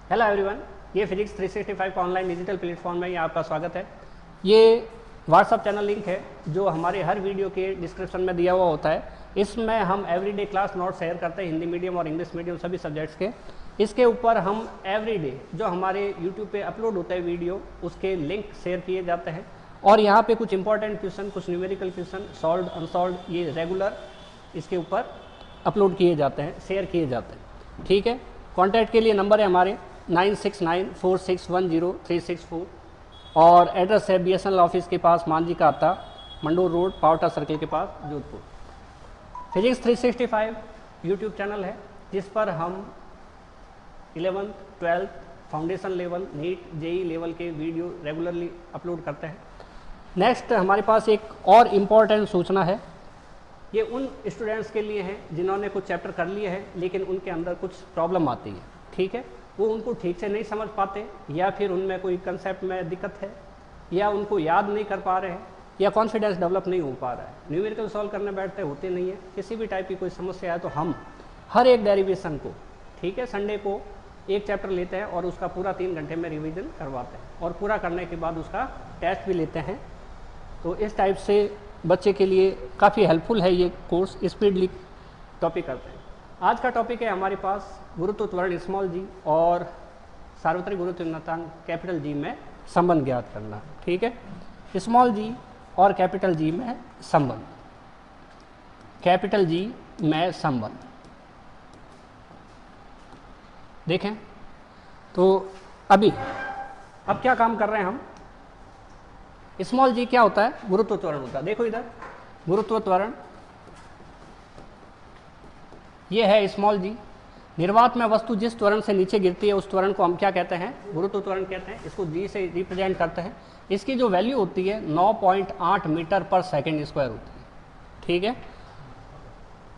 Hello everyone, ये physics 365 का online digital platform में आपका स्वागत है। ये व्हाट्सअप चैनल लिंक है जो हमारे हर वीडियो के डिस्क्रिप्शन में दिया हुआ होता है। इसमें हम एवरीडे क्लास नोट शेयर करते हैं, हिंदी मीडियम और इंग्लिश मीडियम सभी सब्जेक्ट्स के। इसके ऊपर हम एवरीडे जो हमारे यूट्यूब पे अपलोड होता है वीडियो, उसके लिंक शेयर किए जाते हैं। और यहाँ पे कुछ इंपॉर्टेंट क्वेश्चन, कुछ न्यूमेरिकल क्वेश्चन, सॉल्व अनसॉल्व, ये रेगुलर इसके ऊपर अपलोड किए जाते हैं, शेयर किए जाते हैं। ठीक है, कॉन्टैक्ट के लिए नंबर है हमारे 9694610364 और एड्रेस है BSNL ऑफिस के पास, मांझी का अत्ता, मंडोर रोड, पावटा सर्कल के पास, जोधपुर। फिजिक्स 365 यूट्यूब चैनल है जिस पर हम 11th, 12th, foundation level, NEET, JEE level के वीडियो रेगुलरली अपलोड करते हैं। नेक्स्ट हमारे पास एक और इम्पॉर्टेंट सूचना है। ये उन स्टूडेंट्स के लिए है जिन्होंने कुछ चैप्टर कर लिए हैं लेकिन उनके अंदर कुछ प्रॉब्लम आती है। ठीक है, वो उनको ठीक से नहीं समझ पाते, या फिर उनमें कोई कंसेप्ट में दिक्कत है, या उनको याद नहीं कर पा रहे हैं, या कॉन्फिडेंस डेवलप नहीं हो पा रहा है, न्यूमेरिकल सॉल्व करने बैठते होते नहीं है, किसी भी टाइप की कोई समस्या है तो हम हर एक डेरिवेशन को, ठीक है, संडे को एक चैप्टर लेते हैं और उसका पूरा 3 घंटे में रिविजन करवाते हैं और पूरा करने के बाद उसका टेस्ट भी लेते हैं। तो इस टाइप से बच्चे के लिए काफ़ी हेल्पफुल है ये कोर्स, स्पीडली टॉपिक करते हैं। आज का टॉपिक है हमारे पास गुरुत्व त्वरण स्मॉल जी और सार्वत्रिक गुरुत्व नियतांक कैपिटल जी में संबंध ज्ञात करना। ठीक है, स्मॉल जी और कैपिटल जी में संबंध, कैपिटल जी में संबंध देखें। तो अब क्या काम कर रहे हैं हम। स्मॉल जी क्या होता है, गुरुत्व त्वरण होता है। देखो इधर गुरुत्व त्वरण, ये है स्मॉल जी। निर्वात में वस्तु जिस त्वरण से नीचे गिरती है उस त्वरण को हम क्या कहते हैं, गुरुत्व त्वरण कहते हैं। इसको जी से रिप्रेजेंट करते हैं। इसकी जो वैल्यू होती है 9.8 मीटर पर सेकेंड स्क्वायर होती है। ठीक है,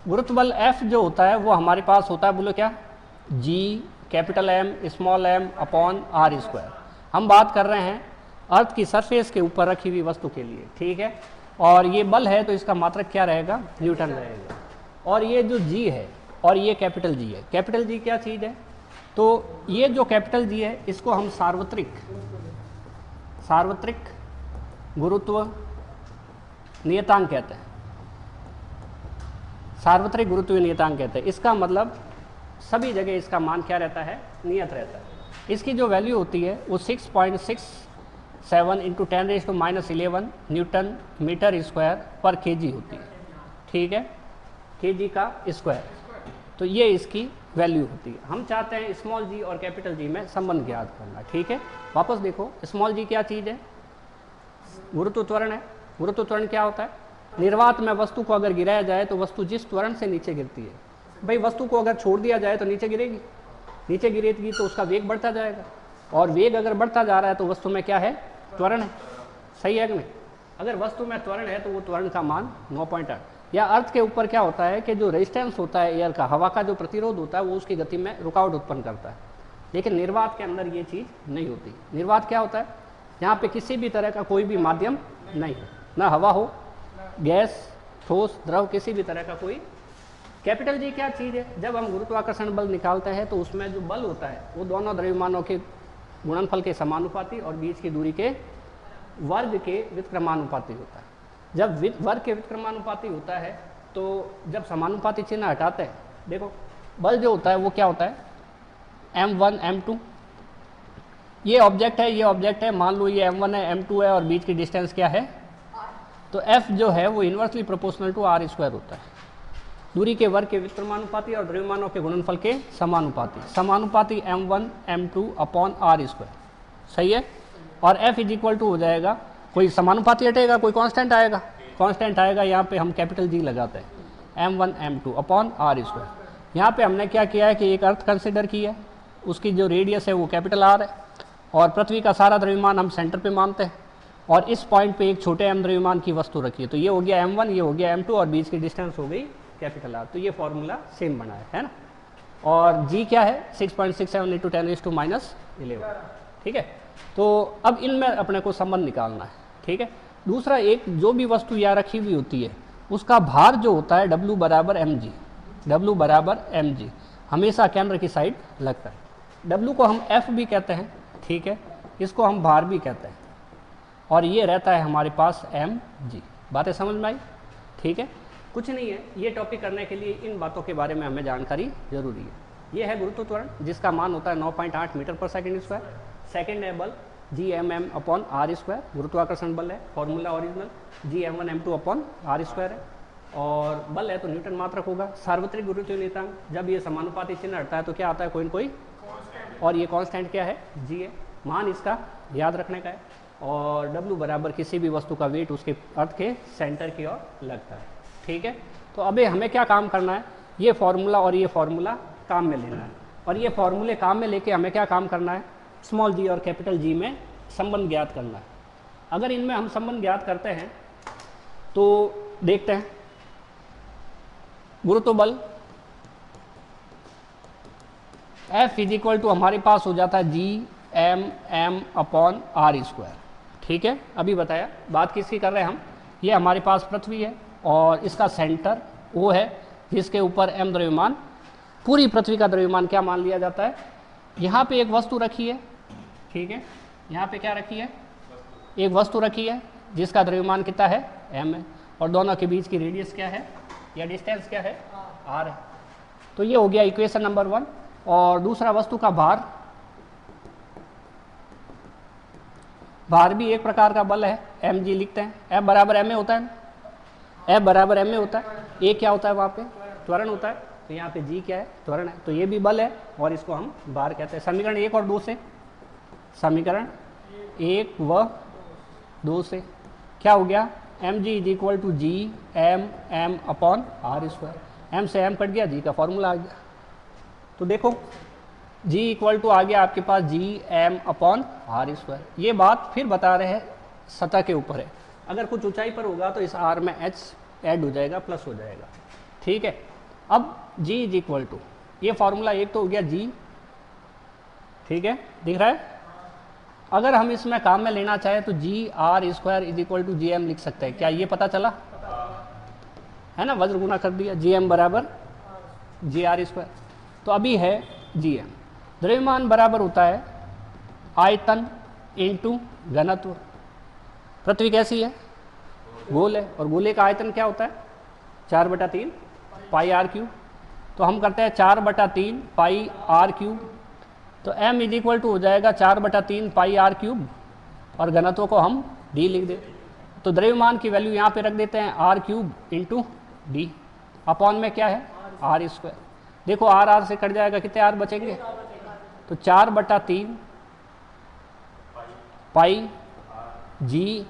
गुरुत्व बल F जो होता है वो हमारे पास होता है, बोलो क्या, G capital M small m upon R square. हम बात कर रहे हैं अर्थ की सरफेस के ऊपर रखी हुई वस्तु के लिए। ठीक है, और ये बल है तो इसका मात्रक क्या रहेगा, न्यूटन रहेगा। और ये जो G है और ये कैपिटल G है। कैपिटल G क्या चीज़ है, तो ये जो कैपिटल G है इसको हम सार्वत्रिक गुरुत्व नियतांक कहते हैं। सार्वत्रिक गुरुत्व नियतांक कहते हैं। इसका मतलब सभी जगह इसका मान क्या रहता है, नियत रहता है। इसकी जो वैल्यू होती है वो 6.67 × 10⁻11 न्यूटन मीटर स्क्वायर पर kg होती है। ठीक है, kg का स्क्वायर, तो ये इसकी वैल्यू होती है। हम चाहते हैं स्मॉल जी और कैपिटल जी में संबंध ज्ञात करना। ठीक है, वापस देखो, स्मॉल जी क्या चीज़ है, गुरुत्व त्वरण है। गुरुत्व त्वरण क्या होता है, निर्वात में वस्तु को अगर गिराया जाए तो वस्तु जिस त्वरण से नीचे गिरती है, भाई वस्तु को अगर छोड़ दिया जाए तो नीचे गिरेगी, नीचे गिरेगी तो उसका वेग बढ़ता जाएगा, और वेग अगर बढ़ता जा रहा है तो वस्तु में क्या है, त्वरण है। सही है कि नहीं। अगर वस्तु में त्वरण है तो वो त्वरण का मान 9.8, या अर्थ के ऊपर क्या होता है कि जो रेजिस्टेंस होता है एयर का, हवा का जो प्रतिरोध होता है वो उसकी गति में रुकावट उत्पन्न करता है। लेकिन निर्वात के अंदर ये चीज़ नहीं होती। निर्वात क्या होता है, यहाँ पे किसी भी तरह का कोई भी माध्यम नहीं है, ना हवा हो, गैस, ठोस, द्रव, किसी भी तरह का कोई। कैपिटल जी क्या चीज़ है, जब हम गुरुत्वाकर्षण बल निकालते हैं तो उसमें जो बल होता है वो दोनों द्रव्यमानों के गुणनफल के समानुपाती और बीच की दूरी के वर्ग के व्युत्क्रमानुपाती होता है। जब वर्ग के व्युत्क्रमानुपाती होता है तो जब समानुपाती चिन्ह हटाते हैं, देखो बल जो होता है वो क्या होता है, M1 M2। ये ऑब्जेक्ट है, ये ऑब्जेक्ट है, मान लो ये M1 है, M2 है, और बीच की डिस्टेंस क्या है, तो F जो है वो inversely proportional to R square होता है। दूरी के वर्ग के व्युत्क्रमानुपाती और द्रव्यमानों के गुणनफल के समानुपाती, समानुपाती M1 M2 upon R square. सही है, और F इज इक्वल टू हो जाएगा, कोई समानुपाती हटेगा, कोई कांस्टेंट आएगा, कांस्टेंट आएगा, यहाँ पे हम कैपिटल G लगाते हैं, M1 M2 upon R square. यहाँ पे हमने क्या किया है कि एक अर्थ कंसिडर किया है, उसकी जो रेडियस है वो कैपिटल R है, और पृथ्वी का सारा द्रव्यमान हम सेंटर पे मानते हैं, और इस पॉइंट पे एक छोटे m द्रव्यमान की वस्तु रखी है। तो ये हो गया M1, ये हो गया M2, और बीच की डिस्टेंस हो गई कैपिटल R। तो ये फॉर्मूला सेम बना है ना। और G क्या है, 6.67 × 10⁻11। ठीक है, तो अब इनमें अपने को संबंध निकालना है। ठीक है, दूसरा, एक जो भी वस्तु यहाँ रखी हुई होती है उसका भार जो होता है W = mg, W = mg हमेशा केंद्र की साइड लगता है। W को हम F भी कहते हैं, ठीक है, इसको हम भार भी कहते हैं, और ये रहता है हमारे पास mg। बातें समझ में आई? ठीक है, कुछ नहीं है, ये टॉपिक करने के लिए इन बातों के बारे में हमें जानकारी जरूरी है। ये है गुरुत्व त्वरण जिसका मान होता है 9.8 मीटर पर सेकंड स्क्वायर। सेकंड है बल Gmm/r², गुरुत्वाकर्षण बल है, फॉर्मूला ओरिजिनल Gm1m2/r² है, और बल है तो न्यूटन मात्रक होगा। सार्वत्रिक गुरुत्वीय नियतांक, जब ये समानुपाती चिन्ह हटता है तो क्या आता है, कोई न कोई, और ये कांस्टेंट क्या है, g है। मान इसका याद रखने का है, और W बराबर किसी भी वस्तु का वेट उसके अर्थ के सेंटर की ओर लगता है, ठीक है। तो अभी हमें क्या काम करना है, ये फॉर्मूला और ये फॉर्मूला काम में लेना है, और ये फॉर्मूले काम में लेके हमें क्या काम करना है, स्मॉल g और कैपिटल G में संबंध ज्ञात करना है। अगर इनमें हम संबंध ज्ञात करते हैं तो देखते हैं, गुरुत्व बल F इज इक्वल टू हमारे पास हो जाता है Gmm/r², ठीक है। अभी बताया, बात किसकी कर रहे हैं हम, ये हमारे पास पृथ्वी है और इसका सेंटर O है जिसके ऊपर m द्रव्यमान, पूरी पृथ्वी का द्रव्यमान क्या मान लिया जाता है। यहाँ पे एक वस्तु रखी है, ठीक है, यहाँ पे क्या रखी है, एक वस्तु रखी है जिसका द्रव्यमान कितना है, m है, और दोनों के बीच की रेडियस क्या है या डिस्टेंस क्या है, r है। तो ये हो गया इक्वेशन नंबर 1। और दूसरा, वस्तु का भार, भार भी एक प्रकार का बल है, mg लिखते हैं। F बराबर m होता है, F बराबर m होता है, a क्या होता है वहाँ पे, त्वरण होता है, तो यहाँ पे g क्या है, त्वरण है, तो ये भी बल है और इसको हम भार कहते हैं। समीकरण 1 और 2 से, समीकरण 1 व 2 से क्या हो गया, mg is equal to Gmm/r², m से m कट गया, g का फॉर्मूला आ गया। तो देखो g इक्वल टू आ गया आपके पास Gm/r²। ये बात फिर बता रहे हैं सतह के ऊपर है, अगर कुछ ऊंचाई पर होगा तो इस r में h ऐड हो जाएगा, प्लस हो जाएगा, ठीक है। अब g इज इक्वल टू, ये फॉर्मूला एक तो हो गया g, ठीक है, दिख रहा है। अगर हम इसमें काम में लेना चाहे तो Gr² is equal to Gm लिख सकते हैं, क्या ये पता चला है ना, वज्र गुना कर दिया, Gm बराबर Gr²। तो अभी है Gm, द्रव्यमान बराबर होता है आयतन इंटू घनत्व। पृथ्वी कैसी है, गोल है, और गोले का आयतन क्या होता है, 4/3 पाई r³। तो हम करते हैं 4/3 पाई r³, तो m इज इक्वल टू हो जाएगा 4/3 पाई r³, और घनत्व को हम d लिख देते। तो द्रव्यमान की वैल्यू यहाँ पे रख देते हैं r³ इंटू d, अपॉन में क्या है, r²। देखो r से कट जाएगा, कितने r बचेंगे, तो 4/3 पाई g,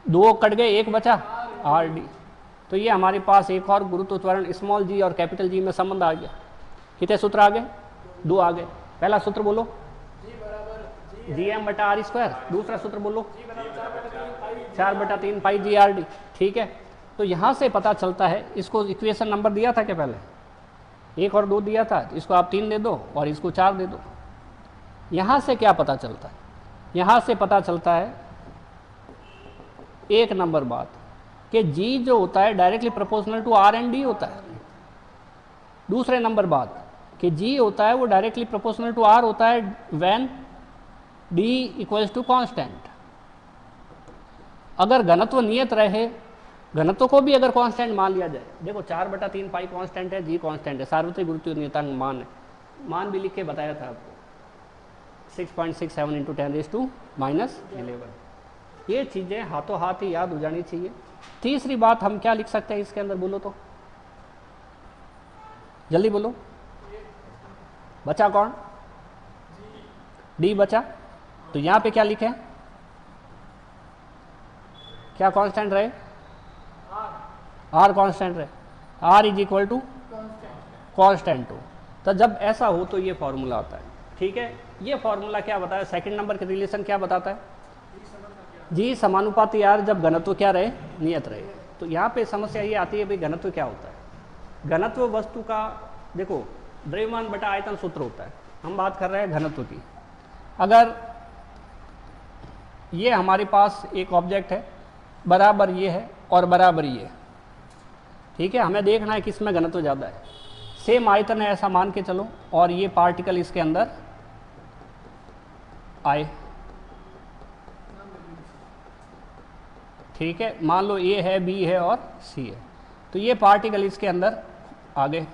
2 कट गए, 1 बचा rd। तो ये हमारे पास एक और गुरुत्व त्वरण स्मॉल g और कैपिटल G में संबंध आ गया। कितने सूत्र आ गए, 2 आ गए। पहला सूत्र बोलो Gm/r², दूसरा सूत्र बोलो 4/3 पाई Grd, ठीक है। तो यहाँ से पता चलता है, इसको इक्वेशन नंबर दिया था क्या पहले, 1 और 2 दिया था, इसको आप 3 दे दो और इसको 4 दे दो। यहाँ से क्या पता चलता है, यहाँ से पता चलता है एक नंबर बात कि G जो होता है directly proportional to R and D होता है। दूसरे नंबर बात कि G होता है वो डायरेक्टली प्रोपोर्शनल टू R होता है when D equals to constant. अगर घनत्व नियत रहे, घनत्व को भी अगर कांस्टेंट मान लिया जाए, देखो 4/3 पाई कांस्टेंट है, G कांस्टेंट है, सार्वत्रिक गुरुत्वीय नियतांक मान है, मान भी लिख के बताया था आपको 6.67 इंटू 10⁻⁻11। ये चीज़ें हाथों हाथ ही याद हो जानी चाहिए। तीसरी बात हम क्या लिख सकते हैं इसके अंदर, बोलो तो जल्दी बोलो, बचा कौन, D बचा। तो यहाँ पे क्या लिखे, क्या कांस्टेंट रहे, R कांस्टेंट रहे, R is equal to constant हो। तो जब ऐसा हो तो ये फॉर्मूला आता है, ठीक है। ये फॉर्मूला क्या बताया, सेकंड नंबर के रिलेशन क्या बताता है, G समानुपाती R जब घनत्व क्या रहे, नियत रहे। तो यहाँ पे समस्या ये आती है भाई घनत्व क्या होता है। घनत्व वस्तु का, देखो द्रव्यमान बटा आयतन सूत्र होता है, हम बात कर रहे हैं घनत्व की। अगर ये हमारे पास एक ऑब्जेक्ट है, बराबर ये है और बराबर ये है, ठीक है, हमें देखना है कि इसमें घनत्व ज़्यादा है, सेम आयतन है ऐसा मान के चलो, और ये पार्टिकल इसके अंदर आए, ठीक है। मान लो ए है, बी है और सी है, तो ये पार्टिकल इसके अंदर आ गए।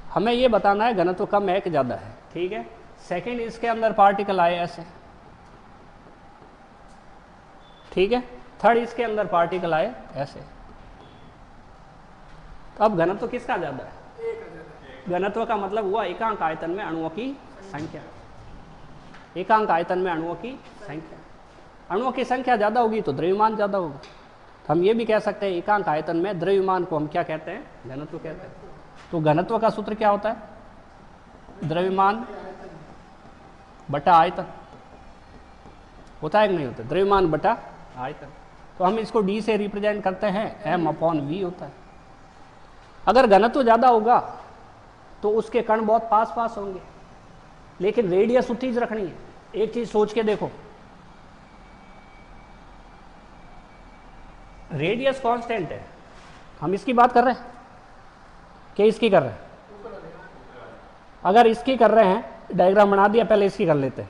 हमें ये बताना है घनत्व कम है कि ज़्यादा है, ठीक है। सेकंड, इसके अंदर पार्टिकल आए ऐसे, ठीक है। थर्ड, इसके अंदर पार्टिकल आए ऐसे। तो अब घनत्व किसका ज़्यादा है? घनत्व का मतलब हुआ एकांक आयतन में अणुओं की संख्या। एकांक आयतन में अणुओं की संख्या, अणुओं की संख्या ज़्यादा होगी तो द्रव्यमान ज़्यादा होगा। तो हम ये भी कह सकते हैं एकांक आयतन में द्रव्यमान को हम क्या कहते हैं? घनत्व कहते हैं। तो घनत्व का सूत्र क्या होता है? द्रव्यमान बटा आयतन। होता है कि नहीं होता? द्रव्यमान बटा आयतन। तो हम इसको डी से रिप्रेजेंट करते हैं, m/v होता है। अगर घनत्व ज़्यादा होगा तो उसके कण बहुत पास पास होंगे, लेकिन रेडियस उतनी ही रखनी है। एक चीज़ सोच के देखो, रेडियस कांस्टेंट है, हम इसकी बात कर रहे हैं कि इसकी कर रहे हैं? अगर इसकी कर रहे हैं, डायग्राम बना दिया, पहले इसकी कर लेते हैं।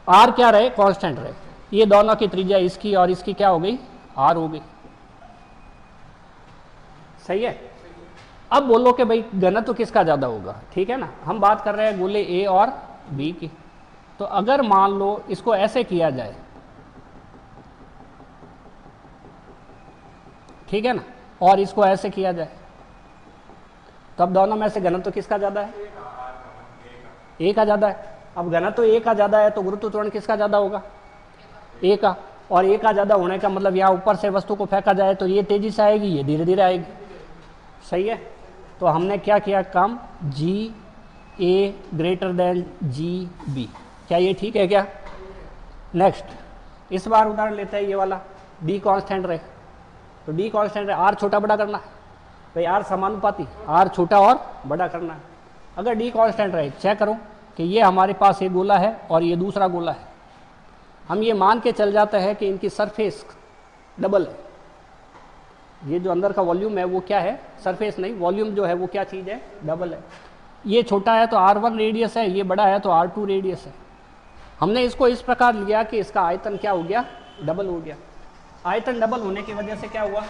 आर क्या रहे? कांस्टेंट रहे। ये दोनों की त्रिज्या इसकी और इसकी क्या हो गई? आर हो गई। सही है। अब बोलो कि भाई घनत्व किसका ज़्यादा होगा, ठीक है ना। हम बात कर रहे हैं गोले ए और बी की। तो अगर मान लो इसको ऐसे किया जाए, ठीक है ना, और इसको ऐसे किया जाए, तब दोनों में से घनत्व किसका ज़्यादा है? ए का ज़्यादा है। अब घनत्व ए का ज़्यादा है तो गुरुत्व त्वरण किसका ज़्यादा होगा? ए का। और ए का ज़्यादा होने का मतलब यहाँ ऊपर से वस्तु को फेंका जाए तो ये तेज़ी से आएगी, ये धीरे धीरे आएगी। सही है। तो हमने क्या किया काम? जी ए ग्रेटर देन जी बी। क्या ये ठीक है क्या? नेक्स्ट, इस बार उदाहरण लेते हैं ये वाला। डी कांस्टेंट रहे, तो डी कांस्टेंट रहे, आर छोटा बड़ा करना है भाई, आर समानुपाती, आर छोटा और बड़ा करना है। अगर डी कांस्टेंट रहे, चेक करो कि ये हमारे पास एक गोला है और ये दूसरा गोला है। हम ये मान के चल जाते हैं कि इनकी सरफेस डबल है। ये जो अंदर का वॉल्यूम है वो क्या है? सरफेस नहीं, वॉल्यूम जो है वो क्या चीज़ है? डबल है। ये छोटा है तो R1 रेडियस है, ये बड़ा है तो R2 रेडियस है। हमने इसको इस प्रकार लिया कि इसका आयतन क्या हो गया? डबल हो गया। आयतन डबल होने की वजह से क्या हुआ?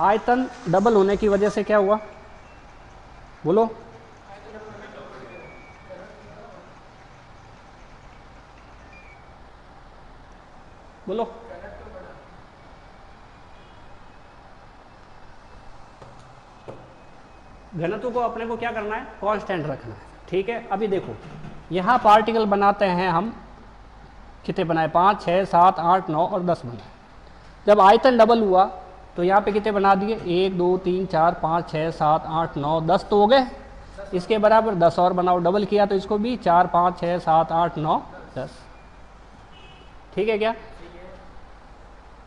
आयतन डबल होने की वजह से क्या हुआ? बोलो। बोलो। घनत्व को अपने को क्या करना है? कांस्टेंट रखना है, ठीक है। अभी देखो, यहाँ पार्टिकल बनाते हैं हम, कितने बनाए? 5, 6, 7, 8, 9 और 10 बनाए। जब आयतन डबल हुआ तो यहाँ पे कितने बना दिए? 1, 2, 3, 4, 5, 6, 7, 8, 9, 10 तो हो गए। इसके बराबर 10 और बनाओ, डबल किया तो इसको भी 4, 5, 6, 7, 8, 9, 10। ठीक है क्या?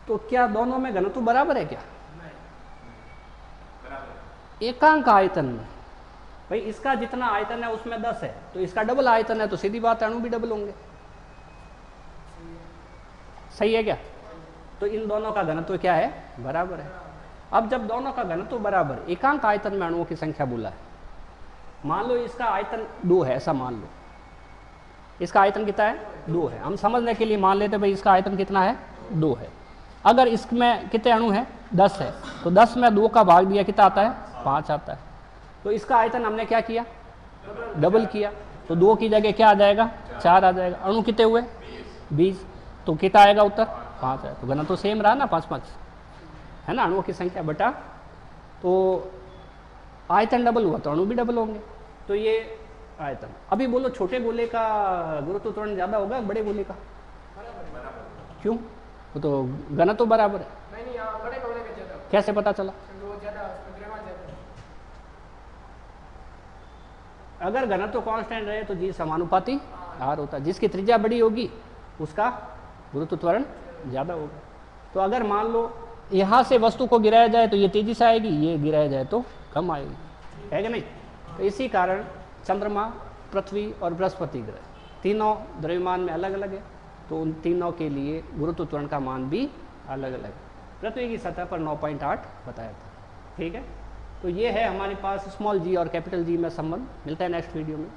तो क्या दोनों में घनत्व बराबर है क्या? एकांक आयतन में भाई इसका जितना आयतन है उसमें 10 है, तो इसका डबल आयतन है, तो सीधी बात है अणु भी डबल होंगे। सही है क्या? तो इन दोनों का घनत्व क्या है? बराबर है। अब जब दोनों का घनत्व बराबर, एकांक आयतन में अणुओं की संख्या बोला है, मान लो इसका आयतन 2 है, ऐसा मान लो इसका आयतन कितना है? 2 है। हम समझने के लिए मान लेते भाई इसका आयतन कितना है? 2 है। अगर इसमें कितने अणु हैं? 10 है, तो 10 में 2 का भाग दिया कितना आता है? 5 आता है। तो इसका आयतन हमने क्या किया? डबल किया, तो 2 की जगह क्या आ जाएगा? 4 आ जाएगा। अणु कितने हुए? 20। तो कितना आएगा उत्तर? 5 है। तो घनत्व तो सेम रहा ना, 5-5 है ना, अणुओं की संख्या बटा। तो आयतन डबल हुआ तो अणु भी डबल होंगे। तो ये आयतन। अभी बोलो छोटे गोले का गुरुत्व त्वरण ज़्यादा होगा बड़े गोले का? क्यों? वो तो घनत्व तो बराबर है। नहीं, बड़े गोले का ज़्यादा। कैसे पता चला? अगर घनत्व कांस्टेंट रहे तो जी समानुपाती आर होता है। जिसकी त्रिज्या बड़ी होगी उसका गुरुत्व त्वरण ज़्यादा होगा। तो अगर मान लो यहाँ से वस्तु को गिराया जाए तो ये तेजी से आएगी, ये गिराया जाए तो कम आएगी, है कि नहीं? तो इसी कारण चंद्रमा, पृथ्वी और बृहस्पति ग्रह तीनों द्रव्यमान में अलग अलग है, तो उन तीनों के लिए गुरुत्व त्वरण का मान भी अलग अलग है। पृथ्वी की सतह पर 9.8 बताया था। ठीक है, तो ये है हमारे पास स्मॉल जी और कैपिटल जी में संबंध। मिलता है नेक्स्ट वीडियो में।